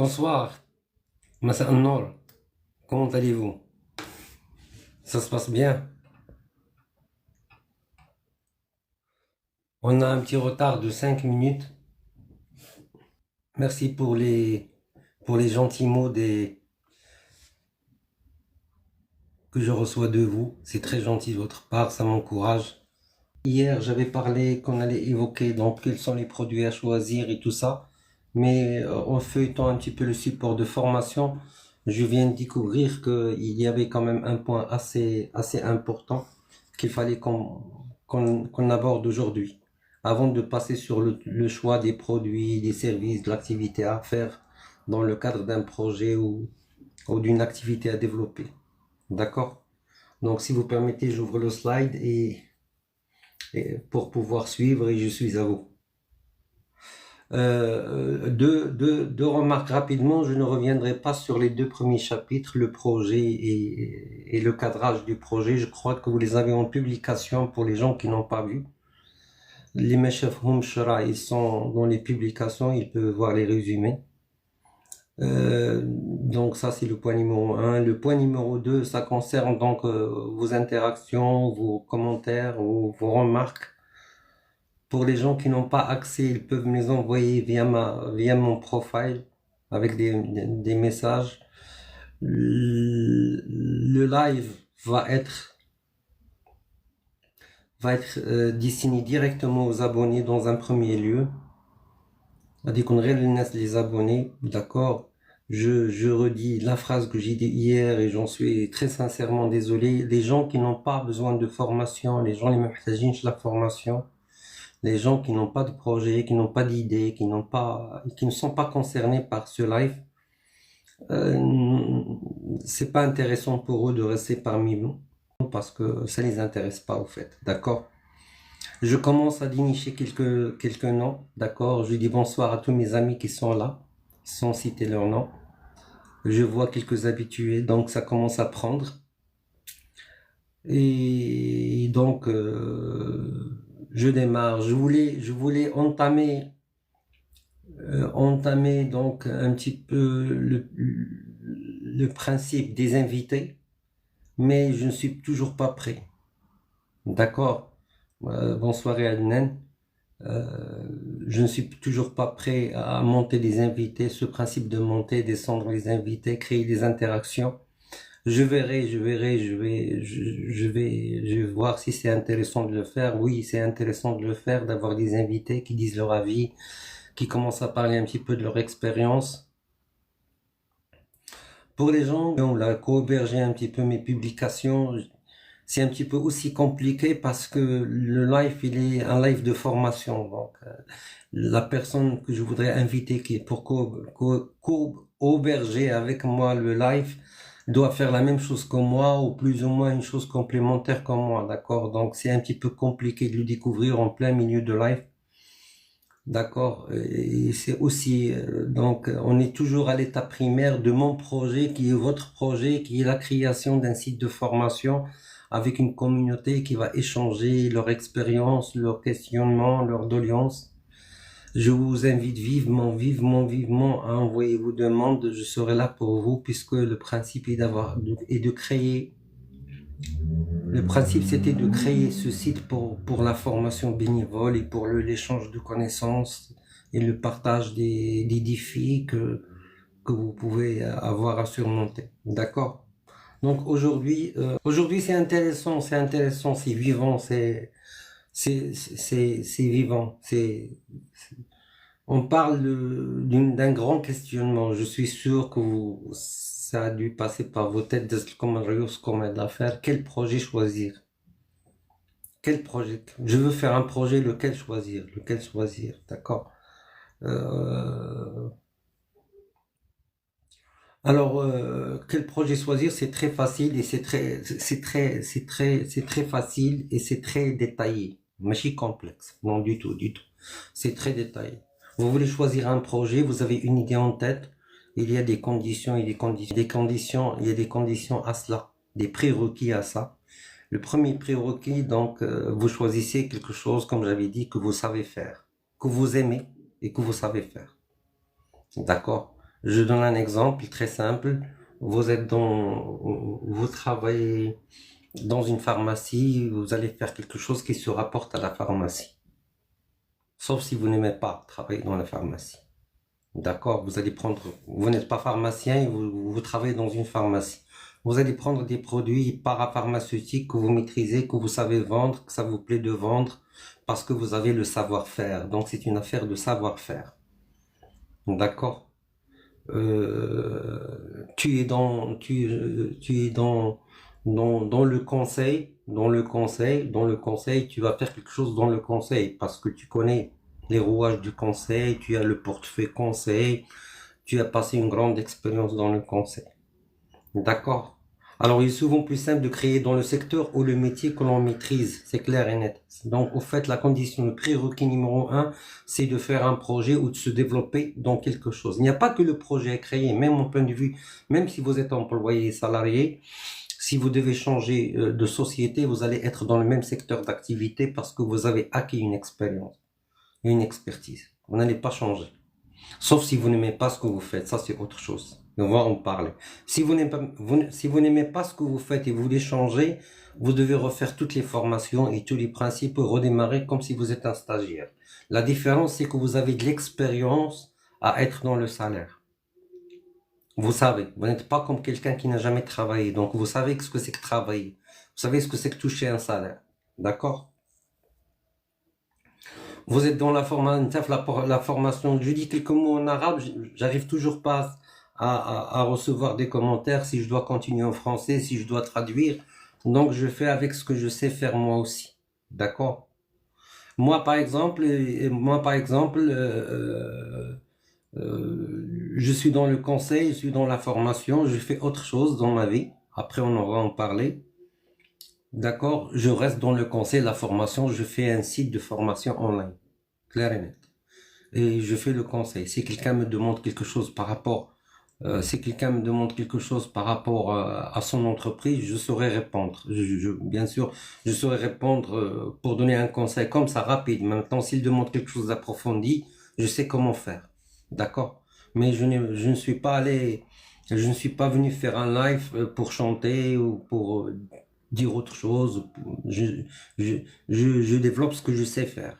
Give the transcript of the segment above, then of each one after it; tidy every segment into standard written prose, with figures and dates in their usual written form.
Bonsoir, Massa An-Nour. Comment allez-vous? Ça se passe bien? On a un petit retard de 5 minutes. Merci pour les gentils mots que je reçois de vous. C'est très gentil de votre part, ça m'encourage. Hier, j'avais parlé qu'on allait évoquer donc quels sont les produits à choisir et tout ça. Mais en feuilletant un petit peu le support de formation, je viens de découvrir qu'il y avait quand même un point assez important qu'il fallait qu'on aborde aujourd'hui. Avant de passer sur le choix des produits, des services, de l'activité à faire dans le cadre d'un projet ou d'une activité à développer. D'accord? Donc, si vous permettez, j'ouvre le slide et pour pouvoir suivre et je suis à vous. Deux remarques rapidement, je ne reviendrai pas sur les deux premiers chapitres, le projet et le cadrage du projet. Je crois que vous les avez en publication pour les gens qui n'ont pas vu. Les Meshafhoum Shara, ils sont dans les publications, ils peuvent voir les résumés. Donc ça c'est le point numéro 1. Le point numéro 2, ça concerne donc vos interactions, vos commentaires ou vos remarques. Pour les gens qui n'ont pas accès, ils peuvent me les envoyer via mon profile avec des messages. Le live va être destiné directement aux abonnés dans un premier lieu. C'est-à-dire qu'on laisse les abonnés, d'accord? Je redis la phrase que j'ai dit hier et j'en suis très sincèrement désolé. Les gens qui n'ont pas besoin de formation, les gens les محتاجين la formation, les gens qui n'ont pas de projet, qui n'ont pas d'idée, qui ne sont pas concernés par ce live, c'est pas intéressant pour eux de rester parmi nous parce que ça les intéresse pas au fait, d'accord? Je commence à dénicher quelques noms, d'accord? Je dis bonsoir à tous mes amis qui sont là, sans citer leur nom. Je vois quelques habitués, donc ça commence à prendre. Et donc, je démarre. Je voulais entamer donc un petit peu le principe des invités, mais je ne suis toujours pas prêt. D'accord? Bonsoir Adnan. Je ne suis toujours pas prêt à monter des invités, ce principe de monter, descendre les invités, créer des interactions. Je vais voir si c'est intéressant de le faire. Oui, c'est intéressant de le faire, d'avoir des invités qui disent leur avis, qui commencent à parler un petit peu de leur expérience. Pour les gens qui ont co-hébergé un petit peu mes publications, c'est un petit peu aussi compliqué parce que le live, il est un live de formation. Donc, la personne que je voudrais inviter pour co-héberger avec moi le live doit faire la même chose que moi ou plus ou moins une chose complémentaire que moi, d'accord? Donc, c'est un petit peu compliqué de le découvrir en plein milieu de live. D'accord. Et c'est aussi, donc, on est toujours à l'étape primaire de mon projet, qui est votre projet, qui est la création d'un site de formation avec une communauté qui va échanger leur expérience, leurs questionnements, leurs doléances. Je vous invite vivement à envoyer vos demandes. Je serai là pour vous puisque le principe est de créer. Le principe, c'était de créer ce site pour la formation bénévole et pour l'échange de connaissances et le partage des défis que vous pouvez avoir à surmonter. D'accord? Donc aujourd'hui, c'est vivant, c'est vivant. On parle d'un grand questionnement. Je suis sûr que ça a dû passer par vos têtes comme d'affaires. Quel projet choisir? Quel projet? Je veux faire un projet, lequel choisir? Lequel choisir? D'accord. Alors, quel projet choisir? C'est très facile et c'est très facile et c'est très détaillé. Mais c'est complexe. Non, du tout, du tout. C'est très détaillé. Vous voulez choisir un projet, vous avez une idée en tête. Il y a des conditions et il y a des conditions à cela, des prérequis à ça. Le premier prérequis, donc, vous choisissez quelque chose, comme j'avais dit, que vous savez faire, que vous aimez et que vous savez faire. D'accord? Je donne un exemple très simple. Vous travaillez dans une pharmacie, vous allez faire quelque chose qui se rapporte à la pharmacie. Sauf si vous n'aimez pas travailler dans la pharmacie. D'accord? Vous n'êtes pas pharmacien et vous travaillez dans une pharmacie. Vous allez prendre des produits parapharmaceutiques que vous maîtrisez, que vous savez vendre, que ça vous plaît de vendre, parce que vous avez le savoir-faire. Donc c'est une affaire de savoir-faire. D'accord? Tu es dans le conseil, dans le conseil, tu vas faire quelque chose dans le conseil parce que tu connais les rouages du conseil, tu as le portefeuille conseil, tu as passé une grande expérience dans le conseil. D'accord. Alors, il est souvent plus simple de créer dans le secteur ou le métier que l'on maîtrise, c'est clair et net. Donc, au fait, la condition, le prérequis numéro un, c'est de faire un projet ou de se développer dans quelque chose. Il n'y a pas que le projet à créer, même au point de vue, même si vous êtes employé, salarié, si vous devez changer de société, vous allez être dans le même secteur d'activité parce que vous avez acquis une expérience et une expertise. Vous n'allez pas changer. Sauf si vous n'aimez pas ce que vous faites, ça c'est autre chose. On va en parler. Si vous n'aimez pas ce que vous faites et vous voulez changer, vous devez refaire toutes les formations et tous les principes, redémarrer comme si vous êtes un stagiaire. La différence, c'est que vous avez de l'expérience à être dans le salaire. Vous savez, vous n'êtes pas comme quelqu'un qui n'a jamais travaillé. Donc, vous savez ce que c'est que travailler. Vous savez ce que c'est que toucher un salaire. D'accord? Vous êtes dans la formation. Je dis quelques mots en arabe, j'arrive toujours pas à recevoir des commentaires si je dois continuer en français, si je dois traduire. Donc je fais avec ce que je sais faire moi aussi. D'accord? Moi par exemple, je suis dans le conseil, je suis dans la formation, je fais autre chose dans ma vie. Après on aura en parler. D'accord? Je reste dans le conseil, la formation, je fais un site de formation online. Clair et net. Et je fais le conseil. Si quelqu'un me demande quelque chose par rapport, si quelqu'un me demande quelque chose par rapport à son entreprise, je saurais répondre. Bien sûr, je saurais répondre pour donner un conseil comme ça rapide. Maintenant, s'il demande quelque chose d'approfondi, je sais comment faire. D'accord? Mais je ne suis pas allé, je ne suis pas venu faire un live pour chanter ou pour dire autre chose. Je, je développe ce que je sais faire.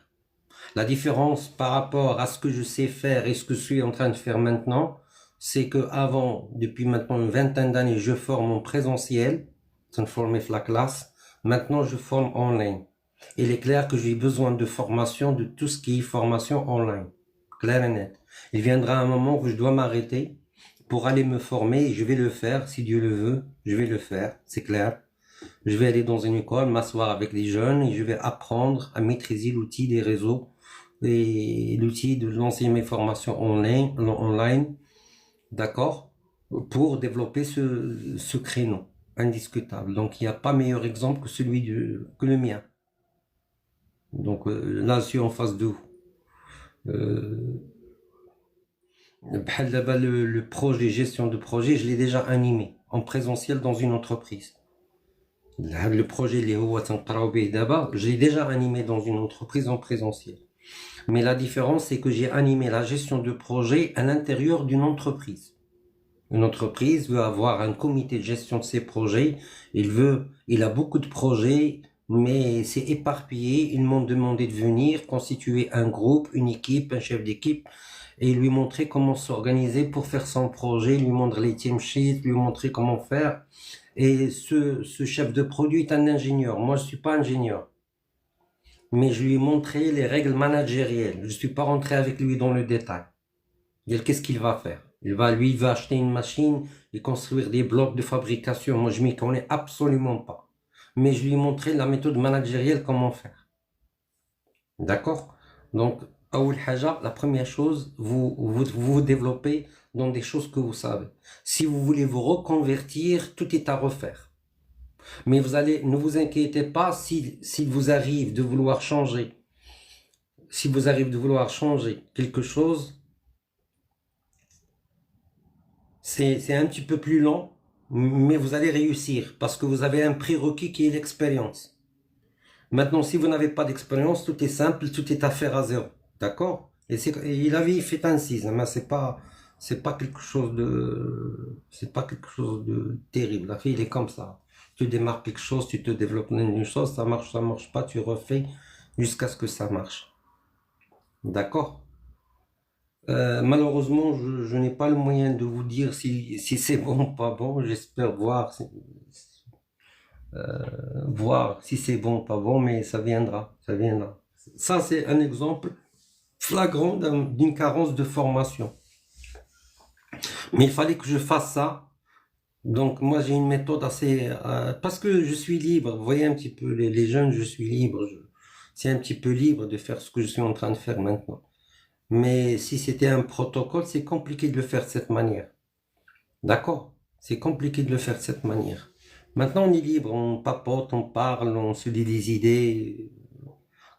La différence par rapport à ce que je sais faire et ce que je suis en train de faire maintenant, c'est que avant, depuis maintenant une vingtaine d'années, je forme en présentiel, sans former la classe. Maintenant, je forme en ligne. Il est clair que j'ai besoin de formation, de tout ce qui est formation online. Clair et net. Il viendra un moment où je dois m'arrêter pour aller me former et je vais le faire, si Dieu le veut, je vais le faire, c'est clair. Je vais aller dans une école, m'asseoir avec des jeunes et je vais apprendre à maîtriser l'outil des réseaux et l'outil de lancer mes formations online, d'accord, pour développer ce créneau indiscutable. Donc, il n'y a pas meilleur exemple que que le mien. Donc, là, je suis en face de vous. Euh, le projet, gestion de projet, je l'ai déjà animé en présentiel dans une entreprise. Le projet, je l'ai déjà animé dans une entreprise en présentiel. Mais la différence, c'est que j'ai animé la gestion de projet à l'intérieur d'une entreprise. Une entreprise veut avoir un comité de gestion de ses projets. Il a beaucoup de projets, mais c'est éparpillé. Ils m'ont demandé de venir constituer un groupe, une équipe, un chef d'équipe, et lui montrer comment s'organiser pour faire son projet, lui montrer les team sheets, lui montrer comment faire. Et ce chef de produit est un ingénieur. Moi, je suis pas ingénieur. Mais je lui ai montré les règles managérielles. Je suis pas rentré avec lui dans le détail. Qu'est-ce qu'il va faire? Il va acheter une machine et construire des blocs de fabrication. Moi, je m'y connais absolument pas. Mais je lui ai montré la méthode managérielle, comment faire. D'accord? Donc, la première chose, vous développez dans des choses que vous savez. Si vous voulez vous reconvertir, tout est à refaire. Mais ne vous inquiétez pas s'il vous arrive de vouloir changer. Si vous arrive de vouloir changer quelque chose, c'est un petit peu plus long, mais vous allez réussir parce que vous avez un prérequis qui est l'expérience. Maintenant, si vous n'avez pas d'expérience, tout est simple, tout est à faire à zéro. D'accord? Et la vie fait ainsi, mais c'est pas quelque chose c'est pas quelque chose de terrible. La vie, il est comme ça. Tu démarres quelque chose, tu te développes une chose, ça marche pas, tu refais jusqu'à ce que ça marche. D'accord? Malheureusement, je n'ai pas le moyen de vous dire si c'est bon ou pas bon. J'espère voir, voir si c'est bon ou pas bon, mais ça viendra, ça viendra. Ça, c'est un exemple flagrant d'une carence de formation. Mais il fallait que je fasse ça. Donc, moi, j'ai une méthode assez... parce que je suis libre. Vous voyez un petit peu, les jeunes, je suis libre. C'est un petit peu libre de faire ce que je suis en train de faire maintenant. Mais si c'était un protocole, c'est compliqué de le faire de cette manière. D'accord? C'est compliqué de le faire de cette manière. Maintenant, on est libre, on papote, on parle, on se dit des idées.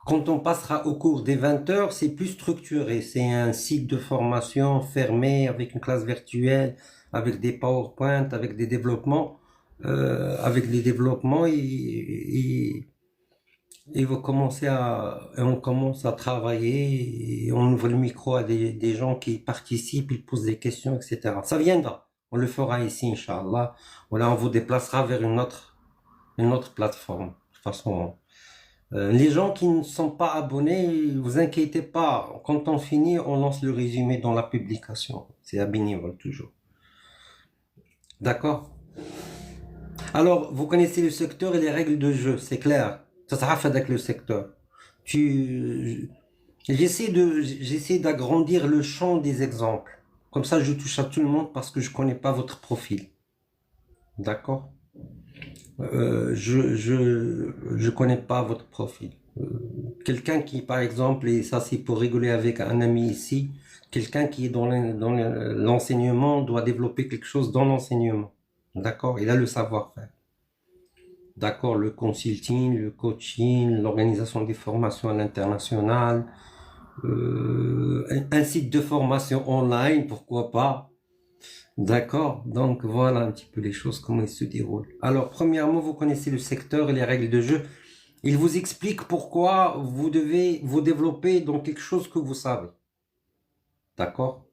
Quand on passera au cours des 20 heures, c'est plus structuré. C'est un site de formation fermé avec une classe virtuelle, avec des PowerPoint, avec des développements. Avec les développements, on commence à travailler et on ouvre le micro à des gens qui participent, ils posent des questions, etc. Ça viendra. On le fera ici, Inch'Allah. Voilà, on vous déplacera vers une autre plateforme. De toute façon, les gens qui ne sont pas abonnés, vous inquiétez pas. Quand on finit, on lance le résumé dans la publication. C'est à bénévole toujours. D'accord? Alors, vous connaissez le secteur et les règles de jeu, c'est clair. Ça sera fait avec le secteur. J'essaie d'agrandir le champ des exemples. Comme ça, je touche à tout le monde parce que je connais pas votre profil. D'accord? Je connais pas votre profil. Quelqu'un qui, par exemple, et ça c'est pour rigoler avec un ami ici, quelqu'un qui est dans l'enseignement doit développer quelque chose dans l'enseignement. D'accord? Il a le savoir-faire. D'accord? Le consulting, le coaching, l'organisation des formations à l'international, un site de formation online, pourquoi pas? D'accord? Donc voilà un petit peu les choses, comment ils se déroulent. Alors, premièrement, vous connaissez le secteur et les règles de jeu. Il vous explique pourquoi vous devez vous développer dans quelque chose que vous savez. D'accord?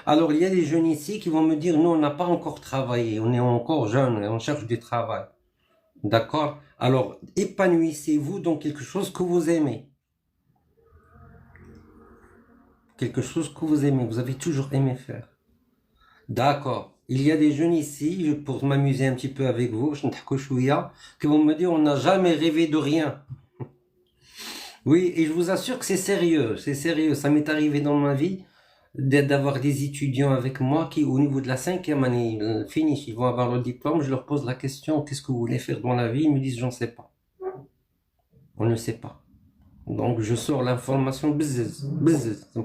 Alors, il y a des jeunes ici qui vont me dire, nous, on n'a pas encore travaillé, on est encore jeunes et on cherche du travail. D'accord? Alors, épanouissez-vous dans quelque chose que vous aimez. Quelque chose que vous aimez, vous avez toujours aimé faire. D'accord. Il y a des jeunes ici, pour m'amuser un petit peu avec vous, qui vont me dire, on n'a jamais rêvé de rien. Oui, et je vous assure que c'est sérieux, c'est sérieux. Ça m'est arrivé dans ma vie d'avoir des étudiants avec moi qui, au niveau de la 5e année, finish, ils vont avoir le diplôme, je leur pose la question, qu'est-ce que vous voulez faire dans la vie? Ils me disent, j'en sais pas. On ne sait pas. Donc, je sors l'information, bzzz,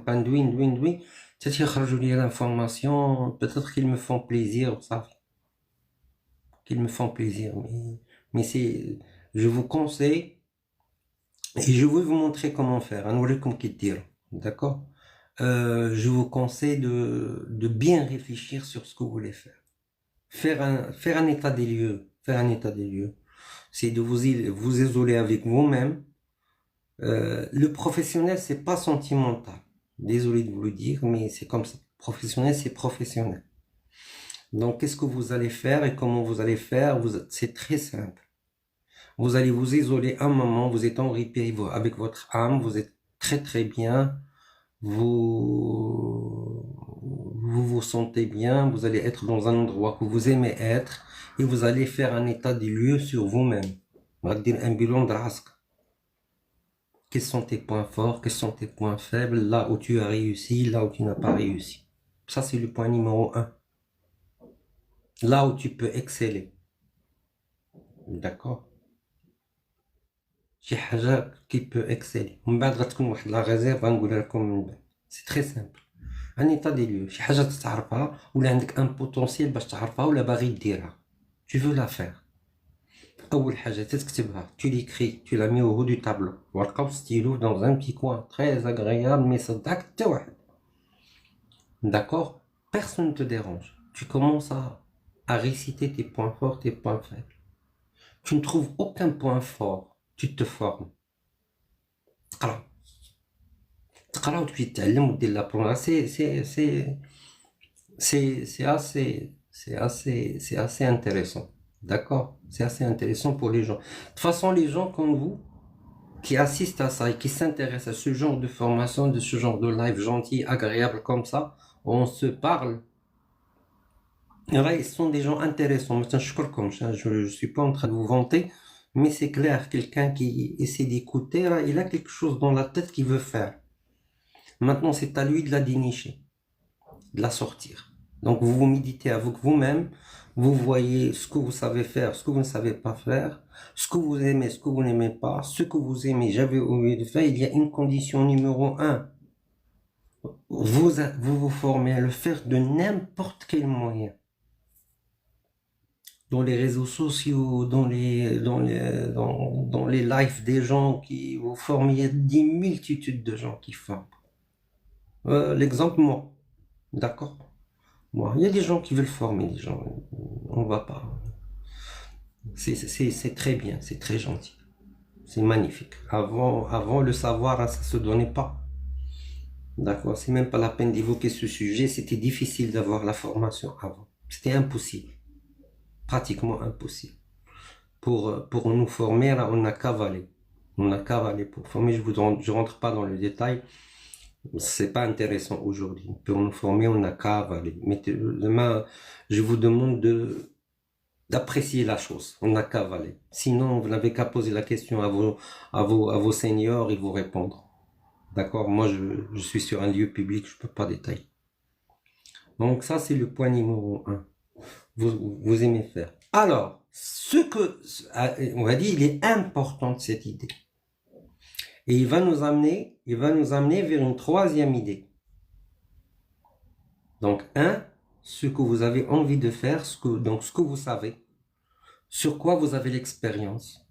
pas douin, douin, douin. C'est-à-dire, je lis l'information, peut-être qu'ils me font plaisir, ça, qu'ils me font plaisir, mais je vous conseille, et je vais vous montrer comment faire, d'accord? Je vous conseille de bien réfléchir sur ce que vous voulez faire. Faire un état des lieux, c'est de vous isoler avec vous-même. Le professionnel, c'est pas sentimental. Désolé de vous le dire, mais c'est comme ça. Professionnel, c'est professionnel. Donc, qu'est-ce que vous allez faire et comment vous allez faire? C'est très simple. Vous allez vous isoler un moment, vous êtes en répit avec votre âme, vous êtes très très bien, vous sentez bien, vous allez être dans un endroit que vous aimez être et vous allez faire un état des lieux sur vous-même. On va dire un bilan de rasque. Quels sont tes points forts, quels sont tes points faibles, là où tu as réussi, là où tu n'as pas réussi. Ça, c'est le point numéro 1. Là où tu peux exceller. D'accord? شي حاجة qui peut exceller. ومن بعد غتكون واحد لا ريزيرف غنقولها لكم من بعد. سي تري سامبل. ان ايتا دي ليو شي حاجة تعرفها ولا عندك ان بوتونسيال باش تعرفها ولا باغي ديرها. Tu veux la faire. أول حاجة تكتبها. Tu l'écris, tu la mets au haut du tableau. ورقة وستيلو dans un petit coin très agréable mais صدعك حتى واحد. D'accord? Personne ne te dérange. Tu commences à réciter tes points forts, tes points faibles. Tu ne trouves aucun point fort. Tu te formes. تقرا وتبدي تتعلم ودير لا برونا سي c'est assez intéressant. D'accord? C'est assez intéressant pour les gens. De toute façon, les gens comme vous, qui assistent à ça et qui s'intéressent à ce genre de formation, de ce genre de live gentil, agréable comme ça, on se parle. Et là, ils sont des gens intéressants. Maintenant, je ne suis pas en train de vous vanter, mais c'est clair, quelqu'un qui essaie d'écouter, là, il a quelque chose dans la tête qu'il veut faire. Maintenant, c'est à lui de la dénicher, de la sortir. Donc, vous vous méditez avec vous-même, vous voyez ce que vous savez faire, ce que vous ne savez pas faire, ce que vous aimez, ce que vous n'aimez pas, ce que vous aimez, j'avais oublié de faire. Il y a une condition numéro un. Vous formez à le faire de n'importe quel moyen. Dans les réseaux sociaux, dans les lives des gens qui vous forment, il y a des multitudes de gens qui forment. L'exemple, moi, d'accord? Moi, il y a des gens qui veulent former les gens, on va pas. C'est très bien, c'est très gentil, c'est magnifique. Avant, le savoir, hein, ça se donnait pas. D'accord, c'est même pas la peine d'évoquer ce sujet, c'était difficile d'avoir la formation avant. C'était impossible, pratiquement impossible. Pour nous former, là, on a cavalé. On a cavalé pour former. Je rentre pas dans le détail. C'est pas intéressant aujourd'hui. Pour nous former, on a cavalé. Mais demain, je vous demande d'apprécier la chose. On a cavalé. Sinon, vous n'avez qu'à poser la question à vos seniors et vous répondre. D'accord? Moi, je suis sur un lieu public, je peux pas détailler. Donc ça, c'est le point numéro un. Vous aimez faire. Alors, on va dire, il est important de cette idée. Et il va nous amener vers une troisième idée. Donc, ce que vous avez envie de faire, ce que vous savez, sur quoi vous avez l'expérience,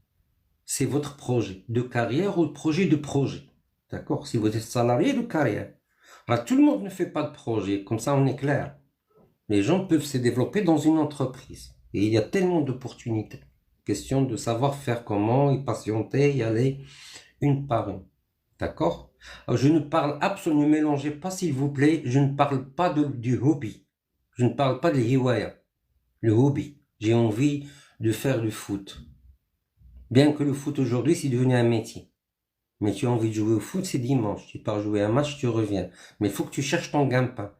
c'est votre projet de carrière ou projet de projet. D'accord? Si vous êtes salarié de carrière. Alors, tout le monde ne fait pas de projet, comme ça on est clair. Les gens peuvent se développer dans une entreprise. Et il y a tellement d'opportunités. Question de savoir faire comment, y patienter, y aller une par une. D'accord? Alors, je ne parle absolument, ne mélangez pas s'il vous plaît, je ne parle pas du hobby. Je ne parle pas de hiwaya. Le hobby. J'ai envie de faire du foot. Bien que le foot aujourd'hui, c'est devenu un métier. Mais tu as envie de jouer au foot, c'est dimanche. Tu pars jouer un match, tu reviens. Mais il faut que tu cherches ton gagne-pain.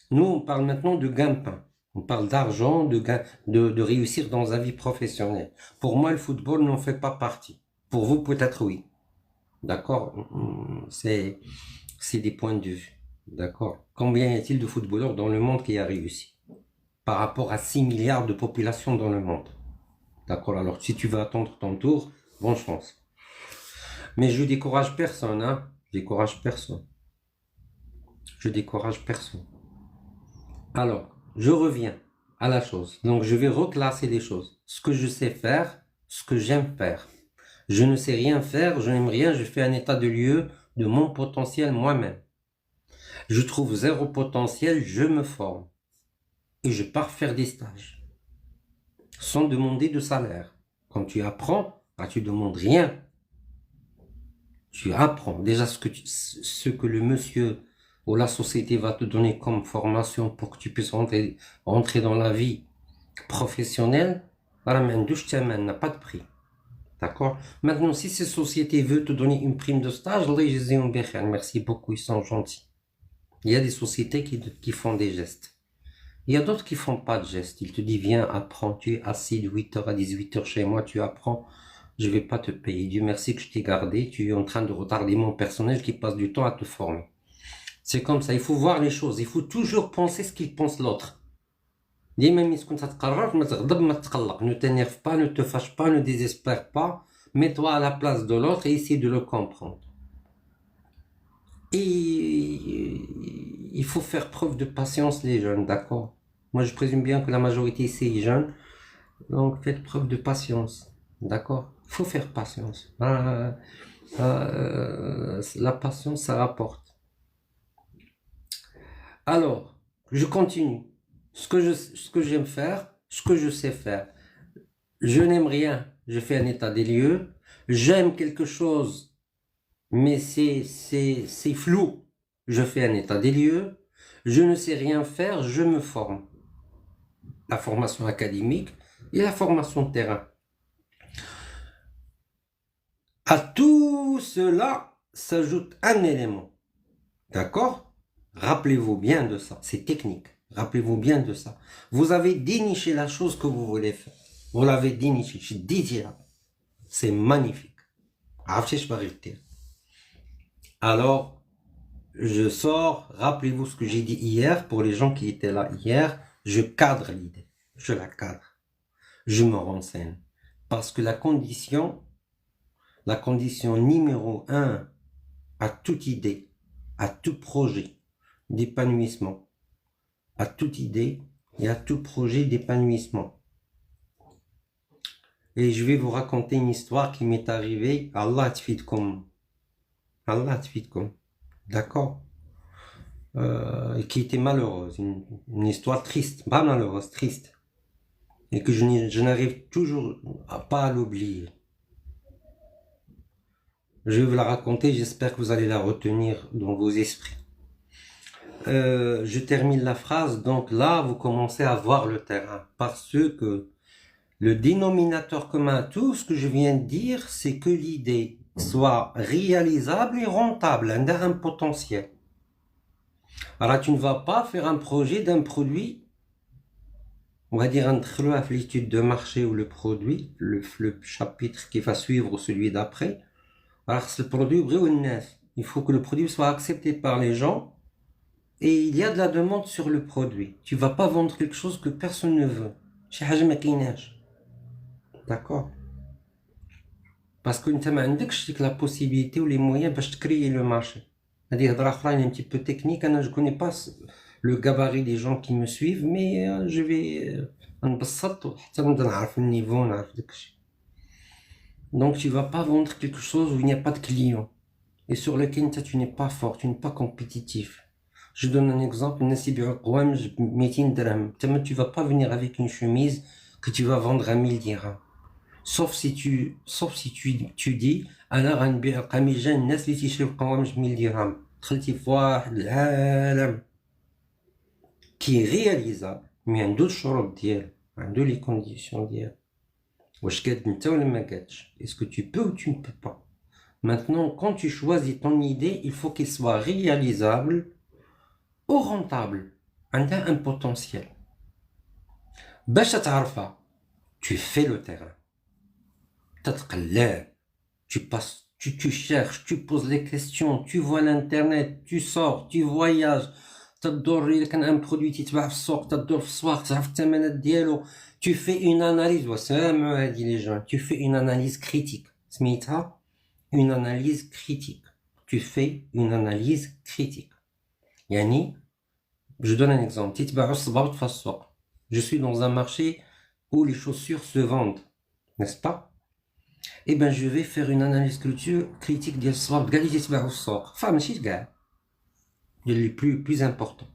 Nous, on parle maintenant de gagne-pain. On parle d'argent, de réussir dans la vie professionnelle. Pour moi, le football n'en fait pas partie. Pour vous, peut-être oui. D'accord? C'est des points de vue. D'accord? Combien y a-t-il de footballeurs dans le monde qui a réussi? Par rapport à 6 milliards de population dans le monde. D'accord? Alors, si tu veux attendre ton tour, bonne chance. Mais je décourage personne, hein? Je décourage personne. Je décourage personne. Alors, je reviens à la chose. Donc, je vais reclasser les choses. Ce que je sais faire, ce que j'aime faire. Je ne sais rien faire, je n'aime rien, je fais un état de lieu de mon potentiel moi-même. Je trouve zéro potentiel, je me forme. Et je pars faire des stages. Sans demander de salaire. Quand tu apprends, tu demandes rien. Tu apprends déjà ce que le monsieur ou la société va te donner comme formation pour que tu puisses rentrer dans la vie professionnelle. N'a pas de prix. D'accord? Maintenant, si cette société veut te donner une prime de stage, merci beaucoup, ils sont gentils. Il y a des sociétés qui font des gestes. Il y a d'autres qui font pas de gestes. Ils te disent, viens, apprends, tu es assis de 8h à 18h chez moi, tu apprends, je vais pas te payer. Dieu merci que je t'ai gardé, tu es en train de retarder mon personnel qui passe du temps à te former. C'est comme ça, il faut voir les choses, il faut toujours penser ce qu'il pense l'autre. Ne t'énerve pas, ne te fâche pas, ne désespère pas. Mets-toi à la place de l'autre et essaie de le comprendre. Et il faut faire preuve de patience, les jeunes, d'accord? Moi, je présume bien que la majorité ici est jeune. Donc, faites preuve de patience, d'accord? Il faut faire patience. La patience, ça rapporte. Alors, je continue. Ce que j'aime faire, ce que je sais faire. Je n'aime rien, je fais un état des lieux. J'aime quelque chose, mais c'est flou. Je fais un état des lieux. Je ne sais rien faire, je me forme. La formation académique et la formation de terrain. À tout cela s'ajoute un élément. D'accord? Rappelez-vous bien de ça. C'est technique. Rappelez-vous bien de ça. Vous avez déniché la chose que vous voulez faire. Vous l'avez déniché. Je dis là. C'est magnifique. Alors, je sors. Rappelez-vous ce que j'ai dit hier pour les gens qui étaient là hier. Je cadre l'idée. Je la cadre. Je me renseigne. Parce que la condition numéro un à toute idée, à tout projet d'épanouissement, à toute idée et à tout projet d'épanouissement. Et je vais vous raconter une histoire qui m'est arrivée. Allah tfidkoum. Allah tfidkoum. D'accord? Et qui était malheureuse. Une histoire triste. Pas malheureuse, triste. Et que je n'arrive toujours pas à l'oublier. Je vais vous la raconter, j'espère que vous allez la retenir dans vos esprits. Je termine la phrase, donc là, vous commencez à voir le terrain. Parce que le dénominateur commun à tout ce que je viens de dire, c'est que l'idée soit réalisable et rentable, un potentiel. Alors, tu ne vas pas faire un projet d'un produit, on va dire un l'étude de marché ou le produit, le chapitre qui va suivre ou celui d'après. Alors, ce produit, il faut que le produit soit accepté par les gens et il y a de la demande sur le produit. Tu vas pas vendre quelque chose que personne ne veut. D'accord? Parce que tu n'as pas la possibilité ou les moyens de créer le marché. C'est-à-dire, un petit peu technique, je ne connais pas le gabarit des gens qui me suivent, mais je vais le niveau. Donc, tu ne vas pas vendre quelque chose où il n'y a pas de clients et sur lequel tu n'es pas fort, tu n'es pas compétitif. Je donne un exemple, tu ne vas pas venir avec une chemise que tu vas vendre à 1000 dirhams. Sauf si tu dis, alors نبيع قميجة الناس اللي تيشريو القوامج 1000 dirhams. دخلتي في واحد العالم qui est réalisable, mais عنده الشروط ديالو, عنده les conditions ديالو. واش قاد انت ولا ما قادش? Est-ce que tu peux ou tu ne peux pas? Maintenant, quand tu choisis ton idée, il faut qu'elle soit réalisable ou rentable. عندها un potentiel. باش تعرفها, tu fais le terrain. Tu cherches, tu poses les questions, tu vois l'internet, tu sors, tu voyages, un produit tu fais une analyse, tu fais une analyse critique. Une analyse critique. Tu fais une analyse critique. Yani, je donne un exemple. Je suis dans un marché où les chaussures se vendent, n'est-ce pas? Eh ben, je vais faire une analyse critique des swap, les plus importants.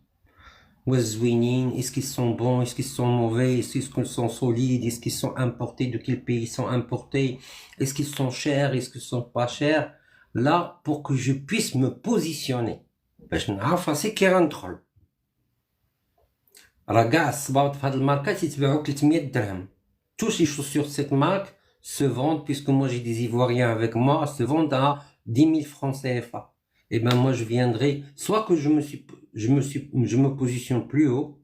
Est-ce qu'ils sont bons, est-ce qu'ils sont mauvais, est-ce qu'ils sont solides, est-ce qu'ils sont importés, de quel pays ils sont importés, est-ce qu'ils sont chers, est-ce qu'ils sont pas chers. Là, pour que je puisse me positionner. Ben, je n'arrive pas, c'est qu'il y a un troll. Alors, gars, cette marque, si tu veux 300 dirhams. Toutes les chaussures de cette marque se vendent, puisque moi j'ai des Ivoiriens avec moi, se vendent à 10 000 francs CFA. Et ben moi je viendrai, soit que je me positionne plus haut,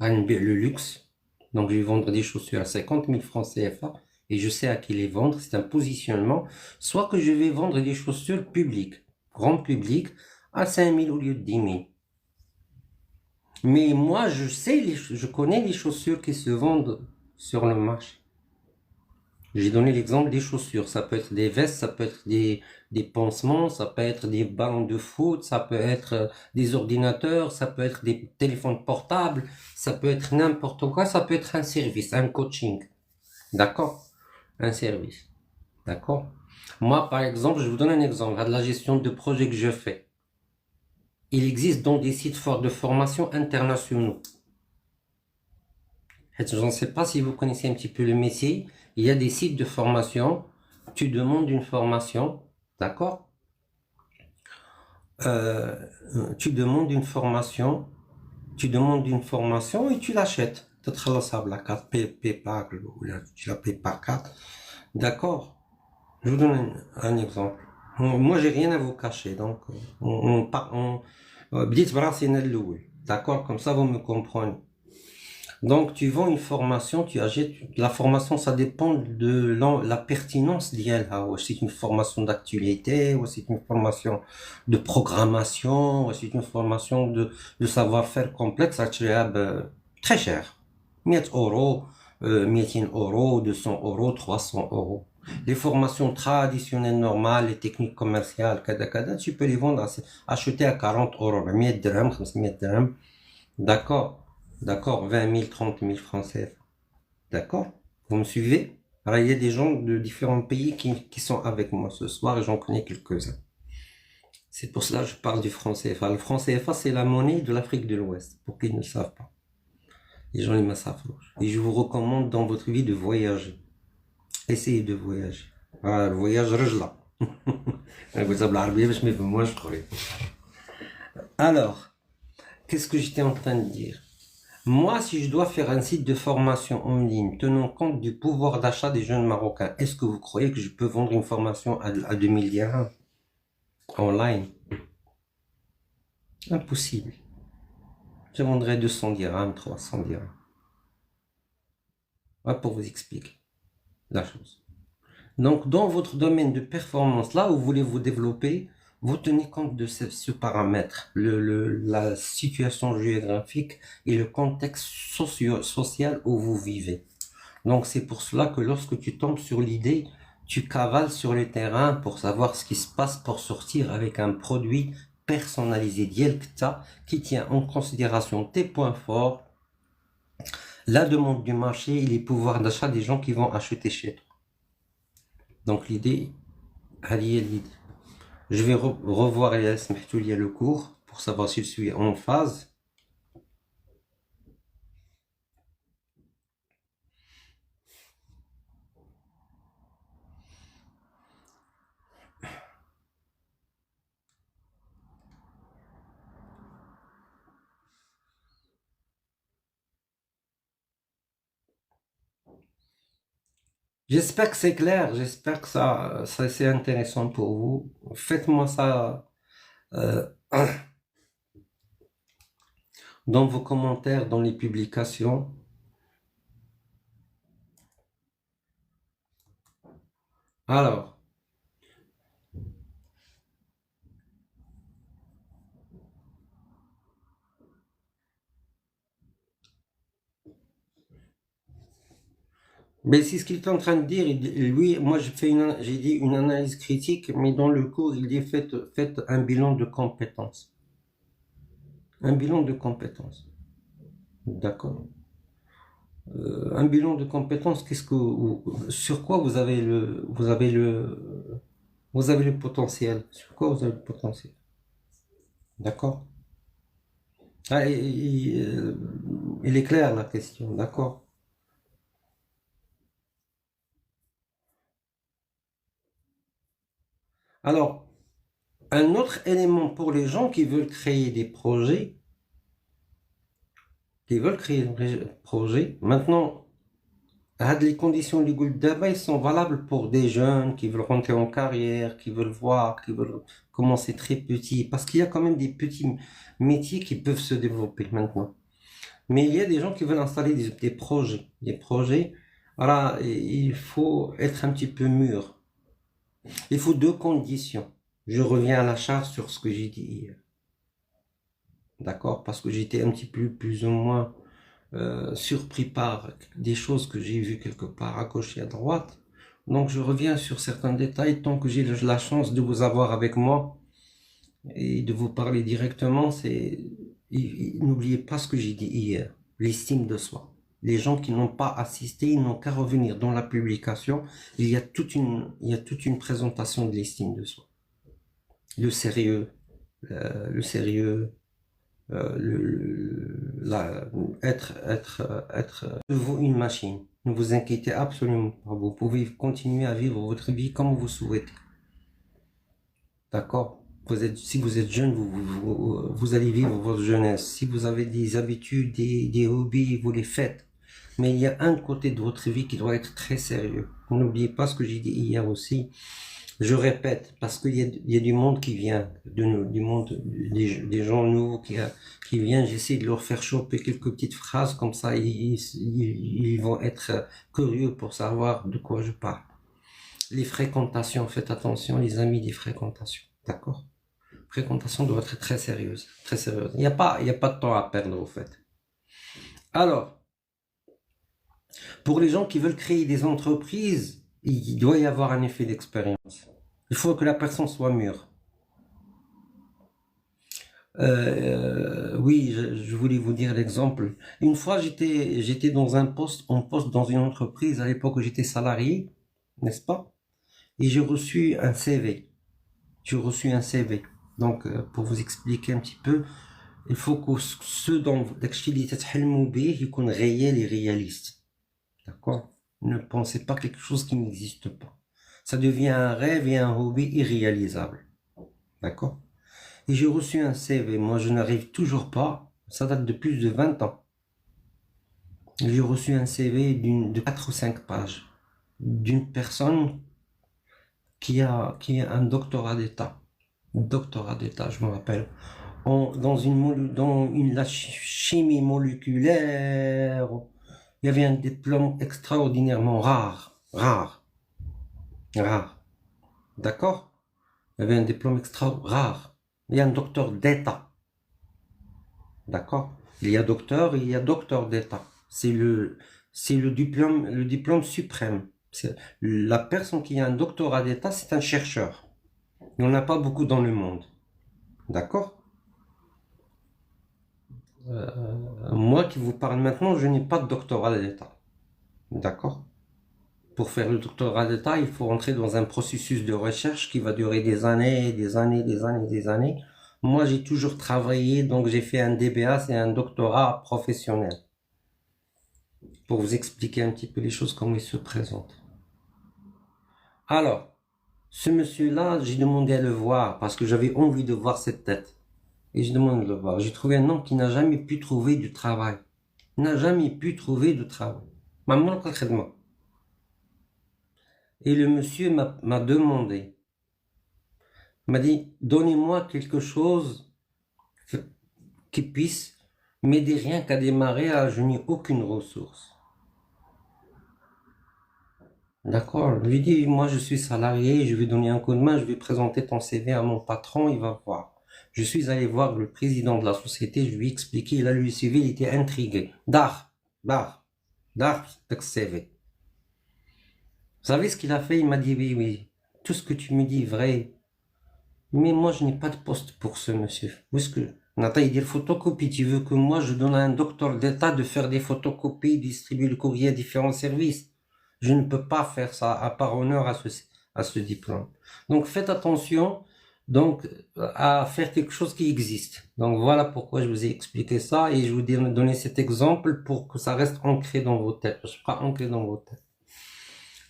le luxe, donc je vais vendre des chaussures à 50 000 francs CFA, et je sais à qui les vendre, c'est un positionnement, soit que je vais vendre des chaussures publiques, grand public, à 5 000 au lieu de 10 000. Mais moi je connais les chaussures qui se vendent sur le marché. J'ai donné l'exemple des chaussures. Ça peut être des vestes, ça peut être des pansements, ça peut être des ballons de foot, ça peut être des ordinateurs, ça peut être des téléphones portables, ça peut être n'importe quoi, ça peut être un service, un coaching. D'accord? Un service. D'accord? Moi, par exemple, je vous donne un exemple de la gestion de projet que je fais. Il existe donc des sites forts de formation internationaux. Je ne sais pas si vous connaissez un petit peu le métier. Il y a des sites de formation. Tu demandes une formation, d'accord? Tu demandes une formation tu demandes une formation et tu l'achètes. تتخلصها بلا carte PayPal ou tu la payes par carte. D'accord? Je vous donne un exemple. Moi, j'ai rien à vous cacher, donc بديت براسي أنا الأول. D'accord? Comme ça, vous me comprenez. Donc, tu vends une formation, tu achètes. La formation, ça dépend de la pertinence d'elle. C'est une formation d'actualité, ou c'est une formation de programmation, ou c'est une formation de savoir-faire complexe, très cher. 100 euros, 200 euros, 200 euros, 300 euros. Les formations traditionnelles normales, les techniques commerciales, tu peux les vendre, acheter à 40 euros, 100 dirhams, 500 dirhams. D'accord? D'accord, 20 000, 30 000 francs CFA. D'accord? Vous me suivez? Alors, il y a des gens de différents pays qui sont avec moi ce soir et j'en connais quelques-uns. C'est pour cela que je parle du franc CFA. Le franc CFA, c'est la monnaie de l'Afrique de l'Ouest, pour qu'ils ne le savent pas. Les gens, ils me savent. Et je vous recommande dans votre vie de voyager. Essayez de voyager. Voilà, le voyage, rejla. Alors, qu'est-ce que j'étais en train de dire? Moi, si je dois faire un site de formation en ligne tenant compte du pouvoir d'achat des jeunes Marocains, est-ce que vous croyez que je peux vendre une formation à 2000 dirhams online? Impossible. Je vendrai 200 dirhams, 300 dirhams. Voilà pour vous expliquer la chose. Donc, dans votre domaine de performance, là où vous voulez vous développer, vous tenez compte de ce paramètre, la situation géographique et le contexte social où vous vivez. Donc, c'est pour cela que lorsque tu tombes sur l'idée, tu cavales sur le terrain pour savoir ce qui se passe pour sortir avec un produit personnalisé d'Yelkta qui tient en considération tes points forts, la demande du marché et les pouvoirs d'achat des gens qui vont acheter chez toi. Donc, l'idée, je vais revoir le cours pour savoir si je suis en phase. J'espère que c'est clair, j'espère que ça c'est intéressant pour vous. Faites-moi ça euh, dans vos commentaires, dans les publications. Alors, mais c'est ce qu'il est en train de dire. Lui, moi, j'ai dit une analyse critique, mais dans le cours, il dit faites un bilan de compétences. Un bilan de compétences. D'accord. Un bilan de compétences, sur quoi vous avez le potentiel. Sur quoi vous avez le potentiel. D'accord. Ah, il est clair la question, d'accord. Alors, un autre élément pour les gens qui veulent créer des projets, maintenant, les conditions du goût d'abord, ils sont valables pour des jeunes qui veulent rentrer en carrière, qui veulent voir, qui veulent commencer très petit, parce qu'il y a quand même des petits métiers qui peuvent se développer maintenant. Mais il y a des gens qui veulent installer des projets. Des projets, voilà, il faut être un petit peu mûr. Il faut deux conditions. Je reviens à la charge sur ce que j'ai dit hier. D'accord? Parce que j'étais un petit peu plus ou moins surpris par des choses que j'ai vues quelque part à gauche et à droite. Donc je reviens sur certains détails tant que j'ai la chance de vous avoir avec moi et de vous parler directement. N'oubliez pas ce que j'ai dit hier, l'estime de soi. Les gens qui n'ont pas assisté, ils n'ont qu'à revenir dans la publication. Il y a toute une présentation de l'estime de soi. Le sérieux, être de vous une machine. Ne vous inquiétez absolument pas. Vous pouvez continuer à vivre votre vie comme vous souhaitez. D'accord? Si vous êtes jeune, vous allez vivre votre jeunesse. Si vous avez des habitudes, des hobbies, vous les faites. Mais il y a un côté de votre vie qui doit être très sérieux. N'oubliez pas ce que j'ai dit hier aussi. Je répète, parce qu'il y a du monde qui vient, du monde, des gens nouveaux qui viennent. J'essaie de leur faire choper quelques petites phrases, comme ça ils vont être curieux pour savoir de quoi je parle. Les fréquentations, faites attention, les amis des fréquentations, d'accord? Fréquentation doit être très sérieuse, très sérieuse. Il n'y a pas de temps à perdre, au fait. Alors, pour les gens qui veulent créer des entreprises, il doit y avoir un effet d'expérience. Il faut que la personne soit mûre. Oui, je voulais vous dire l'exemple. Une fois, j'étais dans un poste dans une entreprise à l'époque où j'étais salarié, n'est-ce pas? Et j'ai reçu un CV. J'ai reçu un CV. Donc, pour vous expliquer un petit peu, il faut que ceux dont l'activité est réel et réaliste. D'accord? Ne pensez pas quelque chose qui n'existe pas. Ça devient un rêve et un hobby irréalisable. D'accord? Et j'ai reçu un CV. Moi, je n'arrive toujours pas. Ça date de plus de 20 ans. J'ai reçu un CV de 4 ou 5 pages d'une personne qui a un doctorat d'État. Doctorat d'État, je me rappelle. Dans la chimie moléculaire. Il y avait un diplôme extraordinairement rare. D'accord? Il y avait un diplôme rare. Il y a un docteur d'État. D'accord? Il y a docteur et il y a docteur d'État. C'est le diplôme suprême. La personne qui a un doctorat d'État, c'est un chercheur. Il n'y en a pas beaucoup dans le monde. D'accord? Moi qui vous parle maintenant, je n'ai pas de doctorat d'État. D'accord? Pour faire le doctorat d'État, il faut entrer dans un processus de recherche qui va durer des années, des années, des années, des années. Moi, j'ai toujours travaillé, donc j'ai fait un DBA, c'est un doctorat professionnel. Pour vous expliquer un petit peu les choses, comment ils se présentent. Alors, ce monsieur-là, j'ai demandé à le voir parce que j'avais envie de voir cette tête. Et je demande de le voir. J'ai trouvé un homme qui n'a jamais pu trouver du travail. N'a jamais pu trouver de travail. Et le monsieur m'a demandé, m'a dit, donnez-moi quelque chose qui puisse m'aider rien qu'à démarrer, je n'ai aucune ressource. D'accord, je lui dis, moi je suis salarié, je vais donner un coup de main, je vais présenter ton CV à mon patron, il va voir. Je suis allé voir le président de la société, je lui ai expliqué, il a lu le CV, il était intrigué. Dar, CV. Vous savez ce qu'il a fait? Il m'a dit, oui, tout ce que tu me dis est vrai. Mais moi, je n'ai pas de poste pour ce monsieur. Où est-ce que... Nata, il dit photocopie. Tu veux que moi, je donne à un docteur d'État de faire des photocopies, distribuer le courrier à différents services? Je ne peux pas faire ça, à part honneur à ce diplôme. Donc, faites attention donc, à faire quelque chose qui existe. Donc, voilà pourquoi je vous ai expliqué ça et je vous ai donné cet exemple pour que ça reste ancré dans vos têtes. Je serai ancré dans vos têtes.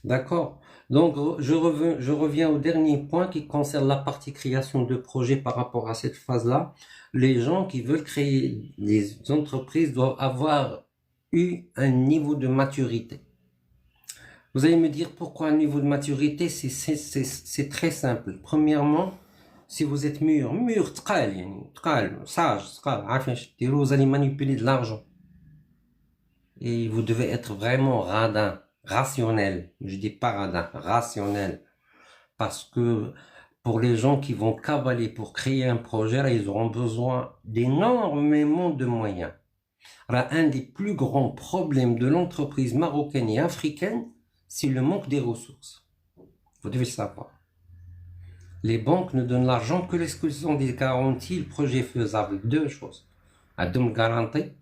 D'accord? Donc, je reviens au dernier point qui concerne la partie création de projet par rapport à cette phase-là. Les gens qui veulent créer des entreprises doivent avoir eu un niveau de maturité. Vous allez me dire pourquoi un niveau de maturité? C'est très simple. Premièrement, si vous êtes mûr, sage, vous allez manipuler de l'argent. Et vous devez être vraiment radin, rationnel. Je dis pas radin, rationnel. Parce que pour les gens qui vont cavaler pour créer un projet, là, ils auront besoin d'énormément de moyens. Alors, un des plus grands problèmes de l'entreprise marocaine et africaine, c'est le manque des ressources. Vous devez le savoir. Les banques ne donnent l'argent que lorsqu'ils ont des garanties, le projet est faisable. Deux choses. عندهم garantie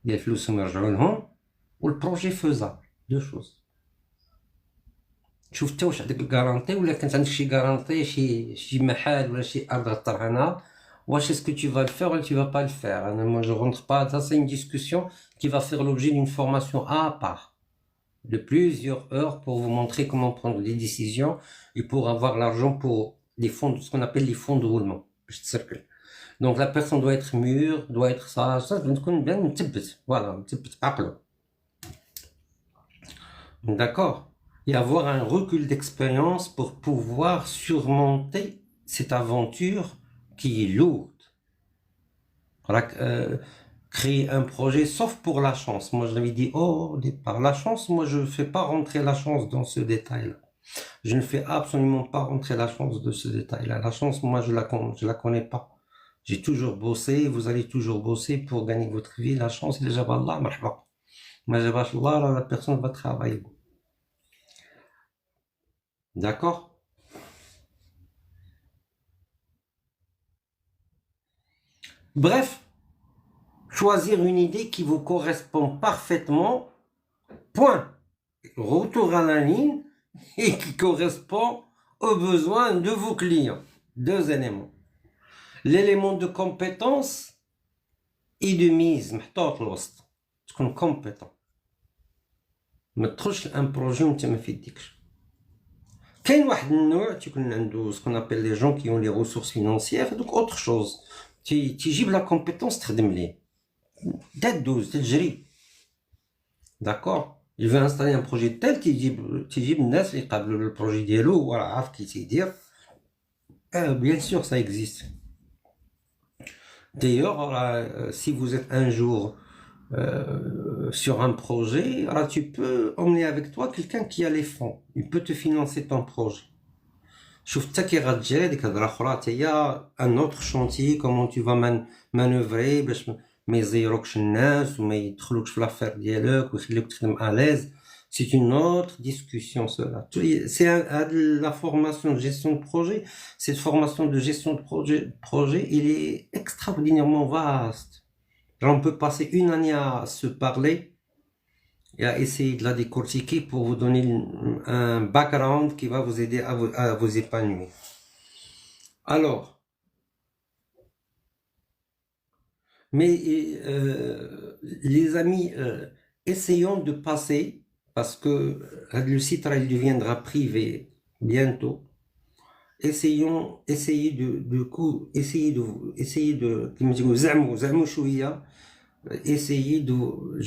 ديال فلوسهم يرجعوا لهم والبروجي faisable. Deux choses. شوف انت واش عندك الكارونتي ولا كانت عندك شي كارونتي شي محل ولا شي ارض غطرحنا واش est-ce que tu vas le faire ou tu vas pas le faire. Moi je rentre pas, ça c'est une discussion qui va faire l'objet d'une formation à part de plusieurs heures pour vous montrer comment prendre des décisions et pour avoir l'argent pour les fonds, ce qu'on appelle les fonds de roulement. Donc la personne doit être mûre, doit être sage, ça doit être bien متثبت. Voilà, متثبت بعقله. D'accord? Et avoir un recul d'expérience pour pouvoir surmonter cette aventure qui est lourde. Voilà, créer un projet, sauf pour la chance. Moi, je l'avais dit au départ. La chance, moi, je ne fais pas rentrer la chance dans ce détail-là. Je ne fais absolument pas rentrer la chance de ce détail-là. La chance, moi, je la connais pas. J'ai toujours bossé, vous allez toujours bosser pour gagner votre vie. La chance, il est déjà Allah, marhaba. Mais la personne va travailler. D'accord? Bref, choisir une idée qui vous correspond parfaitement, point. Retour à la ligne, et qui correspond aux besoins de vos clients. Deux éléments. L'élément de compétence et de mise, محطوط الوسط. تكون compétent. ما تدخلش un projet وانت ما فيديكش. كاين واحد النوع تيكون عنده ce qu'on appelle les gens qui ont les ressources financières, donc autre chose. تيجيب la compétence تخدم ليه. تدوز تجري. D'accord? Il veut installer un projet tel, تيجيب الناس اللي يقابلوا البروجي ديالو وراه عارف كي تيدير. Bien sûr, ça existe. D'ailleurs, si vous êtes un jour sur un projet, alors tu peux emmener avec toi quelqu'un qui a les fonds. Il peut te financer ton projet. شوف حتى كي غتجي هذيك الهضره اخرى حتى هي un autre chantier, comment tu vas manœuvrer باش ما يزيروكش الناس وما يدخلوكش في لافير ديالك ويخليوك تخدم à l'aise. C'est une autre discussion, cela. C'est la formation de gestion de projet. Cette formation de gestion de projet, il est extraordinairement vaste. Alors, on peut passer une année à se parler et à essayer de la décortiquer pour vous donner un background qui va vous aider à vous épanouir. Alors, mais les amis, essayons de passer, parce que le site il deviendra privé bientôt. Essayez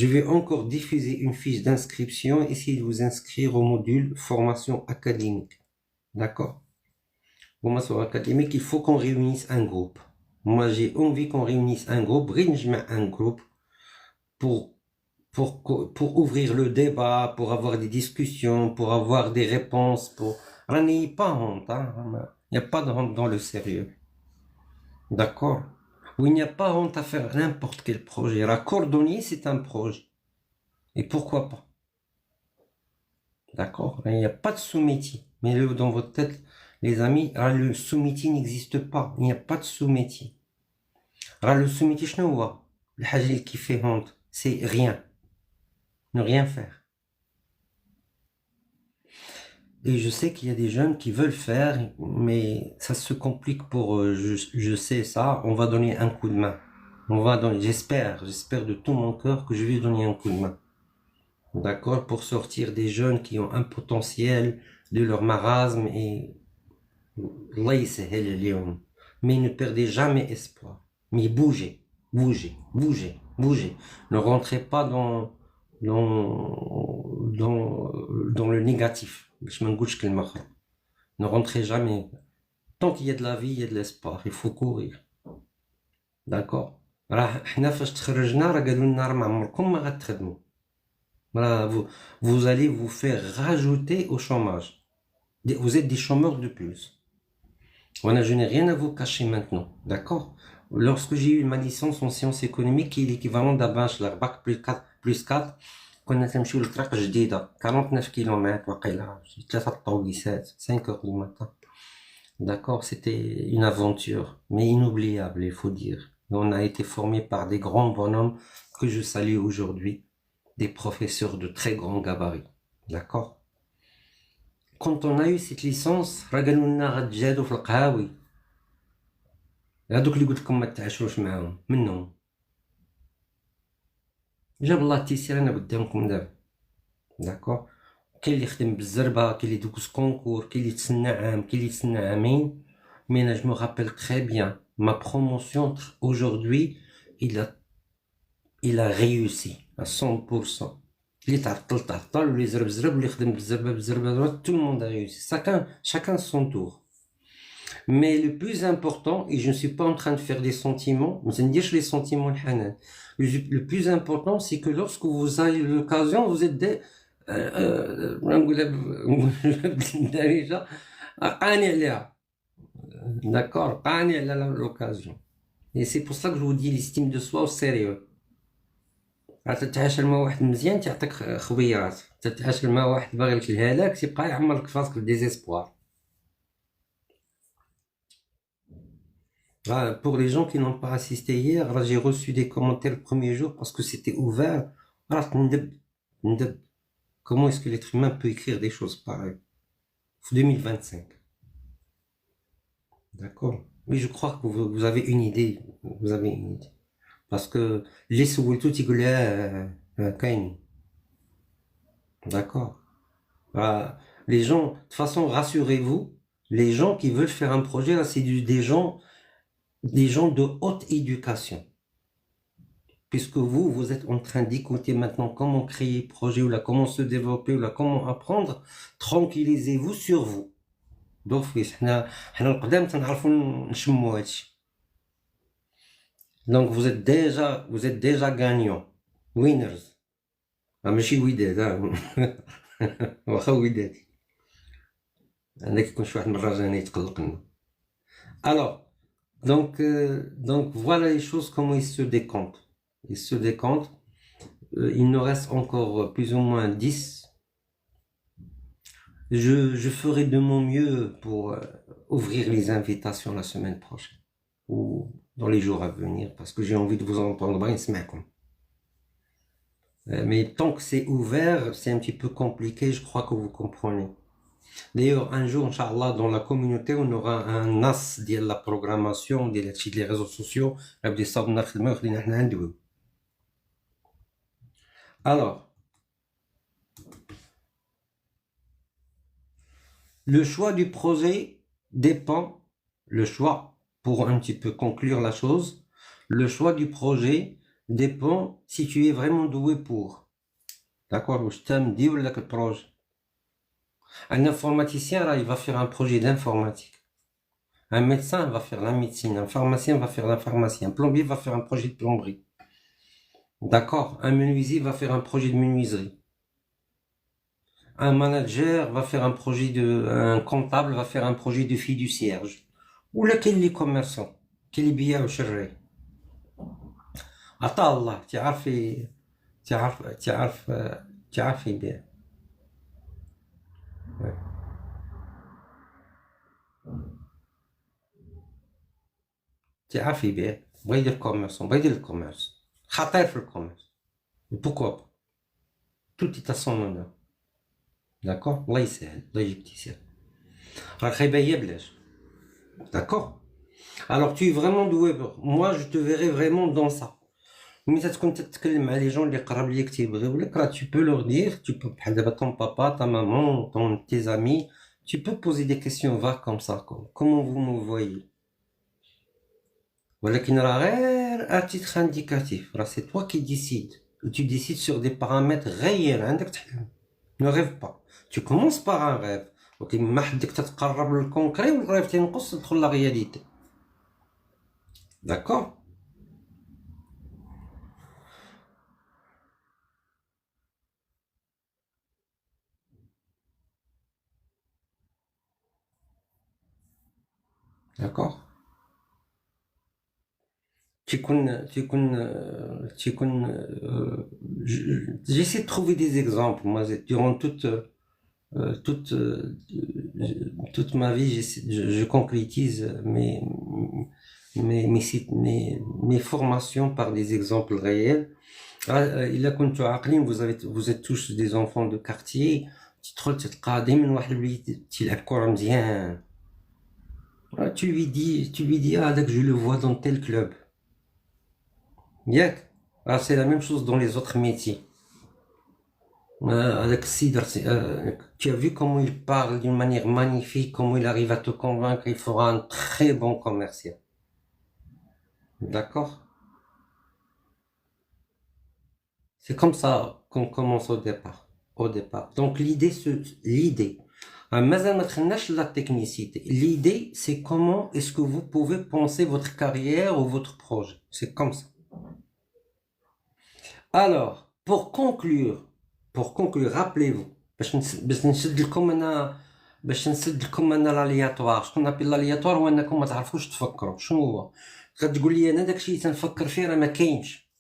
je vais encore diffuser une fiche d'inscription, essayez de vous inscrire au module formation académique. D'accord? Formation académique, il faut qu'on réunisse un groupe. Moi, j'ai envie qu'on réunisse un groupe, un groupe pour ouvrir le débat, pour avoir des discussions, pour avoir des réponses, n'ayez pas honte, hein. Il n'y a pas de honte dans le sérieux. D'accord? Où il n'y a pas honte à faire n'importe quel projet. La cordonnier, c'est un projet. Et pourquoi pas? D'accord? Il n'y a pas de sous-métier. Mettez-le dans votre tête, les amis. Le sous-métier n'existe pas. Il n'y a pas de sous-métier. Le sous-métier, je ne vois. Le hajil qui fait honte, c'est rien. Ne rien faire. Et je sais qu'il y a des jeunes qui veulent faire, mais ça se complique pour eux. Je sais ça. On va donner un coup de main. J'espère de tout mon cœur que je vais donner un coup de main. D'accord? Pour sortir des jeunes qui ont un potentiel de leur marasme et mais ne perdez jamais espoir. Mais bougez. Ne rentrez pas dans le négatif. Ne rentrez jamais. Tant qu'il y a de la vie, il y a de l'espoir. Il faut courir. D'accord? Vous allez vous faire rajouter au chômage. Vous êtes des chômeurs de plus. Voilà, je n'ai rien à vous cacher maintenant. D'accord? Lorsque j'ai eu ma licence en sciences économiques, qui est l'équivalent d'un bachelor, bac plus 4, كنا تمشيو لطريق جديدة 49 km وقيلا 3 طويسات 5 heures du matin. D'accord, c'était une aventure, mais inoubliable, il faut dire. On a été formés par des grands bonhommes que je salue aujourd'hui, des professeurs de très grands gabarits. D'accord? Quand on a eu cette licence, قالوا لنا غتجادوا في القهاوي. هذوك اللي قلت لكم ما تعاشروش معاهم منهم. جاب الله التيسير انا قدامكم دابا. داكور؟ كاين اللي يخدم بالزربه، كاين اللي يدوز كونكور، كاين اللي يتسنى عام، كاين اللي يتسنى عامين. Mais là, je me rappelle très bien, ma promotion aujourd'hui, il a, il a réussi à 100%. اللي تعطل تعطل واللي زرب زرب واللي خدم بزرب tout le monde a réussi. Chacun son tour. Mais le plus important, et je ne suis pas en train de faire des sentiments, mais c'est les sentiments le plus important, c'est que lorsque vous avez l'occasion, vous êtes des déjà قاني عليها. D'accord, قاني على l'occasion. Et c'est pour ça que je vous dis l'estime de soi au sérieux. تتعاشر مع واحد مزيان تعطيك خويرات، تتعاشر مع واحد باغي لك الهلاك تيبقى يعمرك في راسك الديزيسبوار. Pour les gens qui n'ont pas assisté hier, j'ai reçu des commentaires le premier jour parce que c'était ouvert. Comment est-ce que l'être humain peut écrire des choses pareilles? 2025. D'accord. Mais je crois que vous avez une idée. Vous avez une idée. Parce que les sous-tout, d'accord. Les gens, de toute façon, rassurez-vous, les gens qui veulent faire un projet, là, c'est des gens de haute éducation. Puisque vous êtes en train d'écouter maintenant comment créer projet, ou là, comment se développer, ou là, comment apprendre, tranquillisez-vous sur vous. Donc, donc vous êtes déjà gagnant. Winners. ماشي وداد واخا وداد انا كيكون شي واحد من الرجال يتقلق لنا. Alors, donc voilà les choses, comment ils se décomptent. Il nous reste encore plus ou moins 10. Je ferai de mon mieux pour ouvrir les invitations la semaine prochaine ou dans les jours à venir, parce que j'ai envie de vous entendre. Mais tant que c'est ouvert, c'est un petit peu compliqué, je crois que vous comprenez. D'ailleurs, un jour, Inch'Allah, dans la communauté, on aura un as de la programmation, des réseaux sociaux. Alors, le choix du projet dépend, pour un petit peu conclure la chose, le choix du projet dépend si tu es vraiment doué pour. D'accord? Je t'aime dire le projet. Un informaticien, là, il va faire un projet d'informatique. Un médecin va faire la médecine. Un pharmacien va faire la pharmacie. Un plombier va faire un projet de plomberie. D'accord? Un menuisier va faire un projet de menuiserie. Un manager va faire un comptable va faire un projet de fiduciaire. Ou là, quel les commerçants? Quel بيع وشري. عطا الله تعرف يبيع. تعرف يبيع. بغا يدير commerçant, بغا يدير الكوميرس. خطير في الكوميرس. Pourquoi pas? Tout est à son honneur. D'accord? الله يسهل، الله يجيب تيسير. راه خايبة هي بلاش. D'accord? Alors tu es vraiment doué. Moi je te verrai vraiment dans ça. Mais ça تكون تتكلم مع les gens اللي قراب ليك تيبغيو لك، راه tu peux leur dire, tu peux بحال دابا ton papa, ta maman, tes amis, tu peux poser des questions vagues comme ça, comment vous me voyez. ولكن راه غير à titre indicatif, راه c'est toi qui décides. Tu décides sur des paramètres réels عندك تحلم. Ne rêve pas. Tu commences par un rêve. Ok, ما حدك تتقرب للكونكري والرêve تنقص تدخل la réalité. D'accord? D'accord? J'essaie de trouver des exemples. Moi, durant toute ma vie, je concrétise mes formations par des exemples réels. إلا كنتوا عاقلين, vous êtes tous des enfants de quartier. تدخل تلقى دايما واحد الوليد تيلعب كرة مزيان. Tu lui dis, ah, que je le vois dans tel club. Yak. C'est la même chose dans les autres métiers. Tu as vu comment il parle d'une manière magnifique, comment il arrive à te convaincre, il fera un très bon commercial. D'accord? C'est comme ça qu'on commence au départ. Au départ. Donc l'idée. مازال ما دخلناش la technicité. L'idée, c'est comment est-ce que vous pouvez penser votre carrière ou votre projet. C'est comme ça. Alors, pour conclure, rappelez-vous, باش نسد لكم انا l'aléatoire. شكون نابيل l'aléatoire هو انكم ما تعرفوش تفكروا. شنو هو؟ غتقول لي انا داكشي تنفكر فيه راه ما كاينش.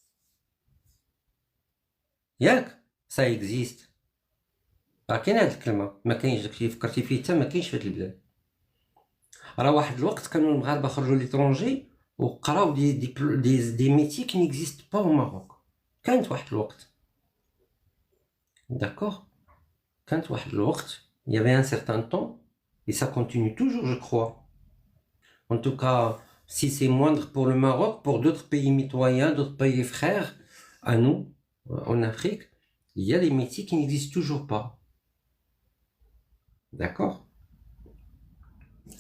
ياك؟ سا اكزيست. راه كاين هاد الكلمه، ما كاينش داكشي فكرتي فيه حتى ما كاينش في هاد البلاد. راه واحد الوقت كانوا المغاربه خرجوا ليترونجي وقراو دي ميتي كي نيكزيست با au Maroc. كانت واحد الوقت. D'accord? كانت واحد الوقت. Il y avait un certain temps, et ça continue toujours, je crois. En tout cas, si c'est moindre pour le Maroc, pour d'autres pays mitoyens, d'autres pays frères, à nous, en Afrique, il y a des métiers qui n'existent toujours pas. D'accord?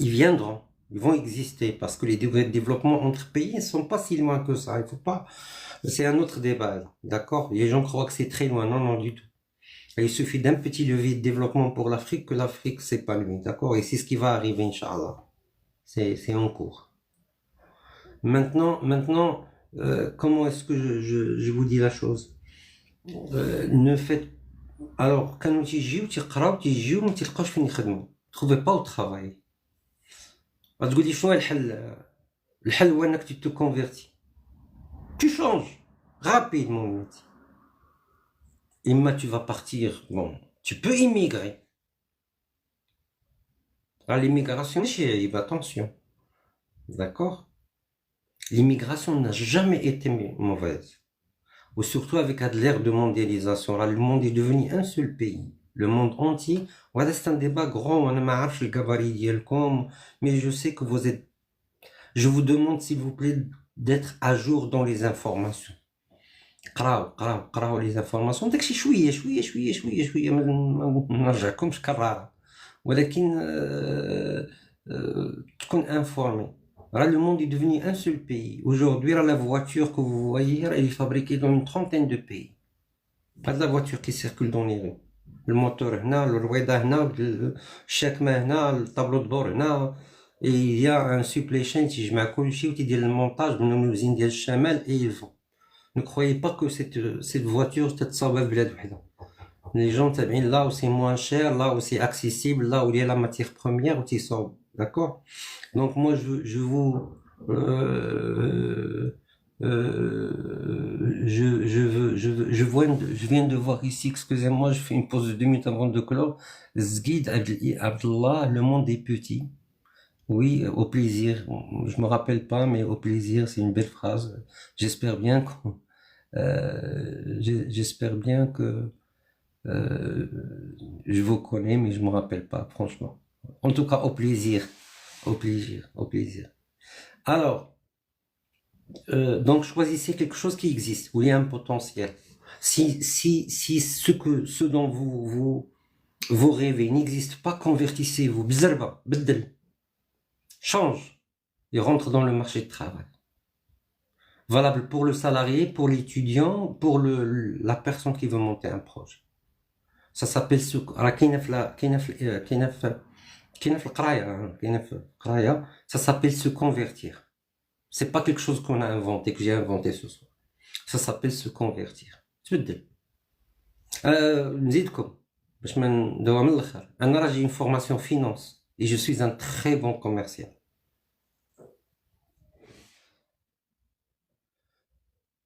Ils viendront, ils vont exister, parce que les développements entre pays ne sont pas si loin que ça. Il faut pas. C'est un autre débat, d'accord? Les gens croient que c'est très loin. Non, non, du tout. Et il suffit d'un petit levier de développement pour l'Afrique que l'Afrique s'épanouit, d'accord? Et c'est ce qui va arriver, Inch'Allah. C'est en cours. Maintenant, comment est-ce que je vous dis la chose? Ne faites. Alors, quand تيجيو تيقراو تيجيو ما تلقاوش فين يخدموا. Trouvez pas au travail. غتقول لي شنو الحل؟ الحل هو انك tu te convertis. Tu changes rapidement le métier. Imma tu vas partir, bon, tu peux immigrer. Alors l'immigration, attention. D'accord? L'immigration n'a jamais été mauvaise. Ou surtout avec l'ère de mondialisation. Là, le monde est devenu un seul pays. Le monde entier. Voilà, c'est un débat grand. On a marre le gabarit mais je sais que vous êtes. Je vous demande, s'il vous plaît, d'être à jour dans les informations. قراو les informations. داكشي شويه ما نرجعكمش كراره. ولكن تكون informé. Le monde est devenu un seul pays. Aujourd'hui, la voiture que vous voyez, elle est fabriquée dans une trentaine de pays. Pas de la voiture qui circule dans les rues. Le moteur هنا, le رويدة هنا, le chakma هنا, le tableau de bord هنا. Et il y a un supply chain qui يجمع كل شيء وتيدير المونتاج من usine ديال الشمال et ils vont. Ne croyez pas que cette voiture تتصاوب في بلاد وحده. Les gens تابعين là où c'est moins cher, là où c'est accessible, là où il y a la matière première وتيصاوب. D'accord? Donc moi je vous je viens de voir ici, excusez-moi, je fais une pause de 2 minutes avant de clore. Zguid Abdallah, le monde est petit. Oui, au plaisir. Je me rappelle pas, mais au plaisir, c'est une belle phrase. J'espère bien que je vous connais, mais je me rappelle pas, franchement. En tout cas, au plaisir. Au plaisir, au plaisir. Alors, donc choisissez quelque chose qui existe, où il y a un potentiel. Si ce dont vous rêvez n'existe pas, convertissez-vous. Bzarba, bdel. Change et rentre dans le marché de travail. Valable pour le salarié, pour l'étudiant, pour la personne qui veut monter un projet. Ça s'appelle ça s'appelle se convertir. C'est pas quelque chose qu'on a inventé, que j'ai inventé ce soir. Ça s'appelle se convertir. تبدل. نزيدكم باش ما ندوها من الاخر. انا راجي une formation finance et je suis un très bon commercial.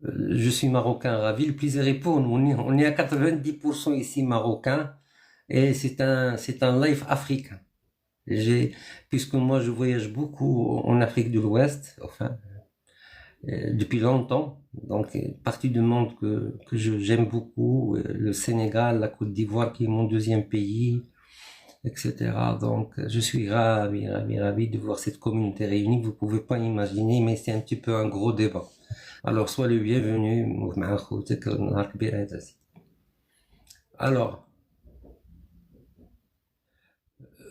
Je suis marocain ravi, le plaisir est pour nous. On est à 90% ici marocains et c'est un life africain. Puisque moi je voyage beaucoup en Afrique de l'Ouest, enfin, depuis longtemps, donc partie du monde que j'aime beaucoup, le Sénégal, la Côte d'Ivoire qui est mon deuxième pays, etc. Donc je suis ravi de voir cette communauté réunie. Vous pouvez pas imaginer, mais c'est un petit peu un gros débat. Alors sois le bienvenu. Alors,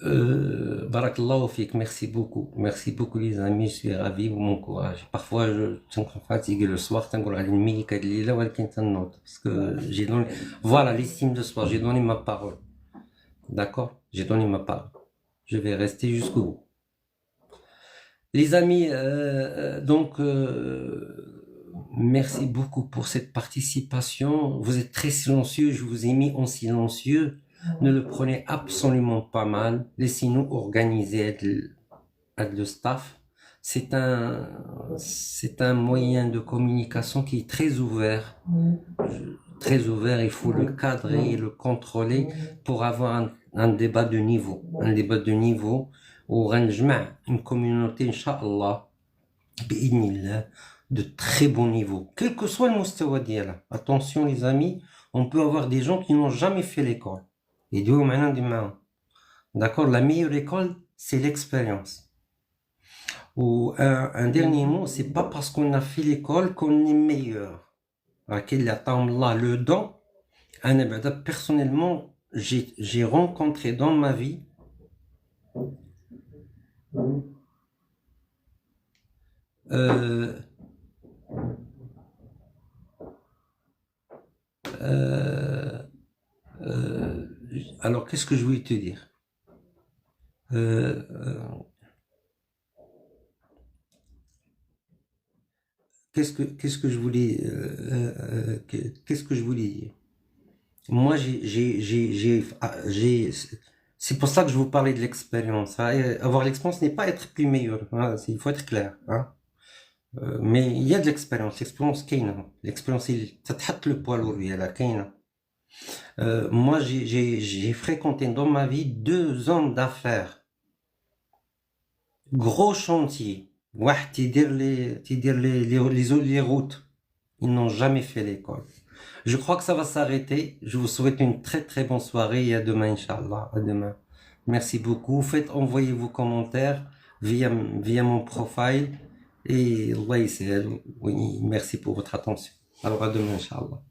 Barakallahu fik, merci beaucoup les amis, je suis ravi, vous m'encouragez. Parfois, je suis fatigué le soir, parce que j'ai donné, voilà, l'estime de soi, j'ai donné ma parole, d'accord? J'ai donné ma parole. Je vais rester jusqu'au bout. Les amis, merci beaucoup pour cette participation. Vous êtes très silencieux, je vous ai mis en silencieux. Ne le prenez absolument pas mal. Laissez-nous organiser le staff. C'est un moyen de communication qui est très ouvert. Très ouvert, il faut le cadrer et le contrôler pour avoir un débat de niveau. Un débat de niveau où غنجمع une communauté, Inch'Allah, بإذن de très bon niveau. Quel que soit le مستوى ديالها. Attention les amis, on peut avoir des gens qui n'ont jamais fait l'école. Et d'accord, la meilleure école, c'est l'expérience. Ou un dernier mot, c'est pas parce qu'on a fait l'école qu'on est meilleur. Le don, personnellement, j'ai rencontré dans ma vie alors qu'est-ce que je voulais te dire? Qu'est-ce que je voulais qu'est-ce que je voulais dire? Moi, c'est pour ça que je vous parlais de l'expérience. Hein. Avoir l'expérience n'est pas être plus meilleur. Hein. Il faut être clair. Hein. Mais il y a de l'expérience. L'expérience, l'expérience, ça te le poids lourd, là, moi, j'ai fréquenté dans ma vie 2 hommes d'affaires. Gros chantier. واحد تيدير les routes. Ils n'ont jamais fait l'école. Je crois que ça va s'arrêter. Je vous souhaite une très très bonne soirée et à demain, Inch'Allah. À demain. Merci beaucoup. Faites envoyer vos commentaires via mon profil. Et Allah, oui, merci pour votre attention. Alors à demain, Inch'Allah.